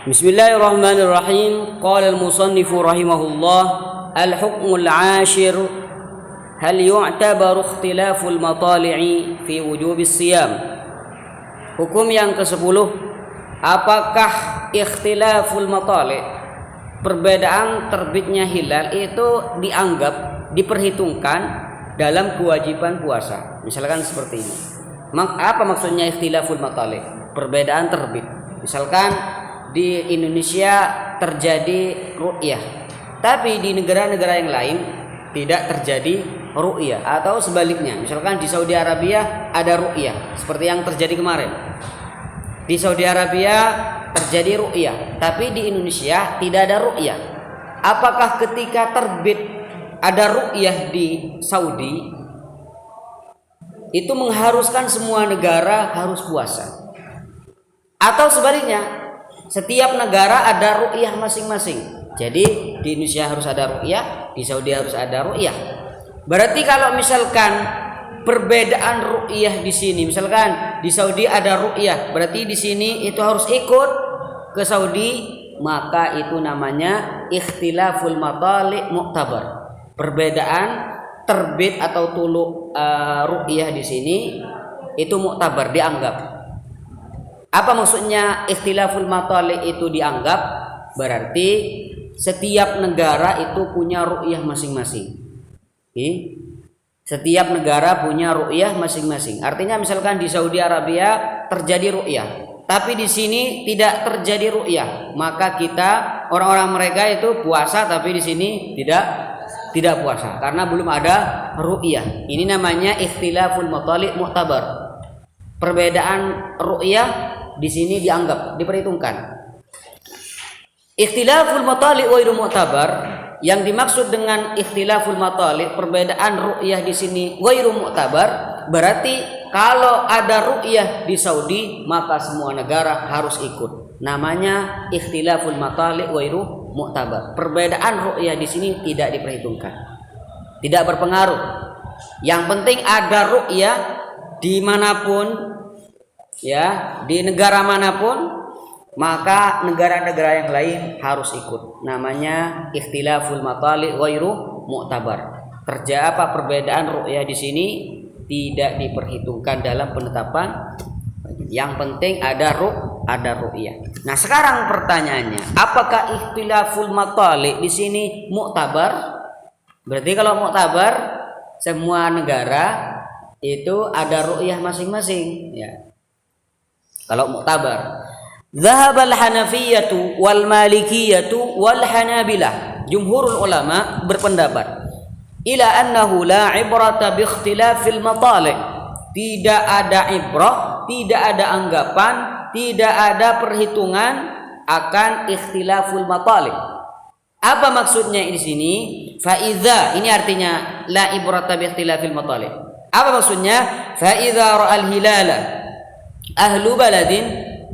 Bismillahirrahmanirrahim. Qala al-musannif rahimahullah, al-hukmul 'ashir hal yu'tabaru ikhtilaful matali'i fi wujubis siyam. Hukum yang ke-10, apakah ikhtilaful matali', perbedaan terbitnya hilal itu dianggap, diperhitungkan dalam kewajiban puasa? Misalkan seperti ini. Apa maksudnya ikhtilaful matali'? Perbedaan terbit. Misalkan di Indonesia terjadi ru'yah, tapi di negara-negara yang lain tidak terjadi ru'yah, atau sebaliknya. Misalkan di Saudi Arabia ada ru'yah seperti yang terjadi kemarin. Di Saudi Arabia terjadi ru'yah, tapi di Indonesia tidak ada ru'yah. Apakah ketika terbit ada ru'yah di Saudi itu mengharuskan semua negara harus puasa? Atau sebaliknya, setiap negara ada ru'yah masing-masing. Jadi di Indonesia harus ada ru'yah, di Saudi harus ada ru'yah. Berarti kalau misalkan perbedaan ru'yah di sini, misalkan di Saudi ada ru'yah, berarti di sini itu harus ikut ke Saudi, maka itu namanya ikhtilaful matali' mu'tabar. Perbedaan terbit atau tulu ru'yah di sini itu mu'tabar, dianggap. Apa maksudnya ikhtilaful matali' itu dianggap? Berarti setiap negara itu punya ru'yah masing-masing. Setiap negara punya ru'yah masing-masing. Artinya misalkan di Saudi Arabia terjadi ru'yah, tapi di sini tidak terjadi ru'yah, maka kita orang-orang mereka itu puasa, tapi di sini tidak puasa karena belum ada ru'yah. Ini namanya ikhtilaful matali' mu'tabar. Perbedaan ru'yah di sini dianggap, diperhitungkan. Ikhtilaful matali' ghairu mu'tabar, yang dimaksud dengan ikhtilaful matali', perbedaan ru'yah di sini ghairu mu'tabar, berarti kalau ada ru'yah di Saudi maka semua negara harus ikut. Namanya ikhtilaful matali' ghairu mu'tabar. Perbedaan ru'yah di sini tidak diperhitungkan, tidak berpengaruh. Yang penting ada ru'yah dimanapun, ya, di negara manapun, maka negara-negara yang lain harus ikut. Namanya ikhtilaful matali' ghairu mu'tabar. Perbedaan ru'yah di sini tidak diperhitungkan dalam penetapan. Yang penting ada ru'yah. Nah, sekarang pertanyaannya, apakah ikhtilaful matali' di sini mu'tabar? Berarti kalau mu'tabar, semua negara itu ada ru'yah masing-masing, ya. Kalau mu'tabar, Zahabal Hanafiyatu wal Malikiyatu wal Hanabilah, jumhurul ulama berpendapat ila annahu la ibrata bi ikhtilafil matali'. Tidak ada ibrah, tidak ada anggapan, tidak ada perhitungan akan ikhtilaful matali'. Apa maksudnya di sini? Fa idza, ini artinya la ibrata bi ikhtilafil matali'. Apa maksudnya? Fa idza ra'al hilala ahlu baladin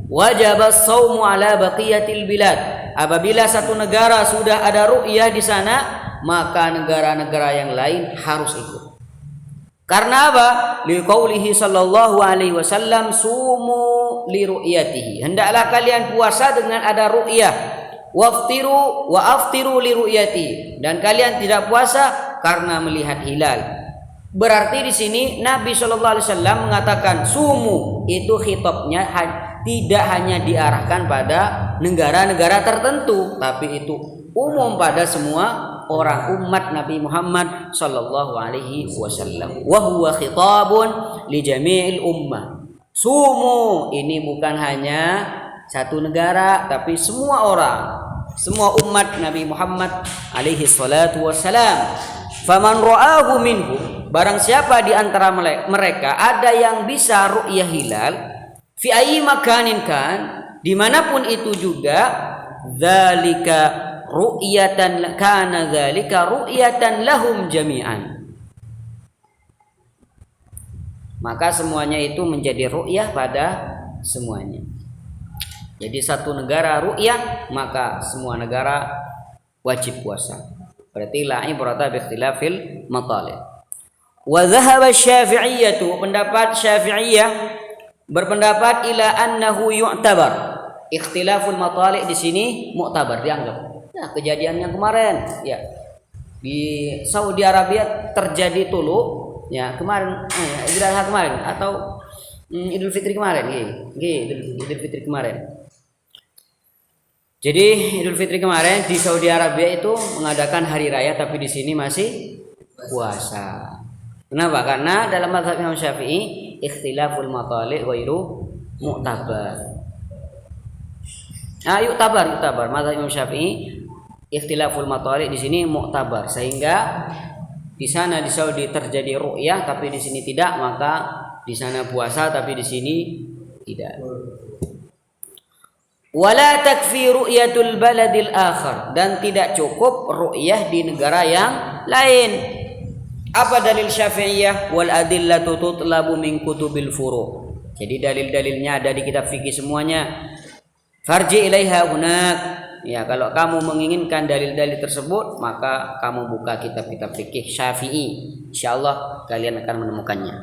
wajib as-shaumu ala baqiyatil bilad. Apabila satu negara sudah ada ru'yah di sana, maka negara-negara yang lain harus ikut. Karena apa? Liqaulihi sallallahu alaihi wasallam, sumu li ru'yatihi. Hendaklah kalian puasa dengan ada ru'yah. Waftiru wa aftiru li ru'yatihi. Dan kalian tidak puasa karena melihat hilal. Berarti di sini Nabi Shallallahu Alaihi Wasallam mengatakan sumu, itu khitabnya tidak hanya diarahkan pada negara-negara tertentu, tapi itu umum pada semua orang umat Nabi Muhammad Shallallahu Alaihi Wasallam. Wa huwa khitabun li jami'il ummah. Sumu ini bukan hanya satu negara, tapi semua orang, semua umat Nabi Muhammad alaihi salatu wassalam. Faman ra'ahu minhu, barang siapa di antara mereka ada yang bisa ru'yah hilal, fi ayyi makanin kan, dimanapun itu juga, dzalika ru'yatan kana dzalika ru'yatan lahum jami'an. Maka semuanya itu menjadi ru'yah pada semuanya. Jadi satu negara ru'yah, maka semua negara wajib puasa. Berarti la ibrata bi ikhtilafil matali'. Wa dhahaba Syafi'iyyah, pendapat Syafi'iyah berpendapat ila annahu yu'tabar, ikhtilaful matali' di sini mu'tabar, dianggap. Nah, kejadian yang kemarin ya di Saudi Arabia terjadi dulu ya kemarin Idul Adha kemarin atau Idul Fitri kemarin Idul Fitri kemarin. Jadi Idul Fitri kemarin di Saudi Arabia itu mengadakan hari raya tapi di sini masih puasa. Kenapa? Karena dalam mazhab Imam Syafi'i ikhtilaful matali' ghairu mu'tabar. Yuktabar. Mazhab Imam Syafi'i ikhtilaful matali' di sini mu'tabar, sehingga di sana di Saudi terjadi ru'yah tapi di sini tidak, maka di sana puasa tapi di sini tidak. Wala takfi ru'yatul baladil akhar, dan tidak cukup ru'yah di negara yang lain. Apa dalil Syafi'iyah? Wal adillatu tutlabu min kutubil furu'. Jadi dalil-dalilnya ada di kitab fikih semuanya. Farji ilaiha hunak. Ya, kalau kamu menginginkan dalil-dalil tersebut, maka kamu buka kitab-kitab fikih Syafi'i. Insyaallah kalian akan menemukannya.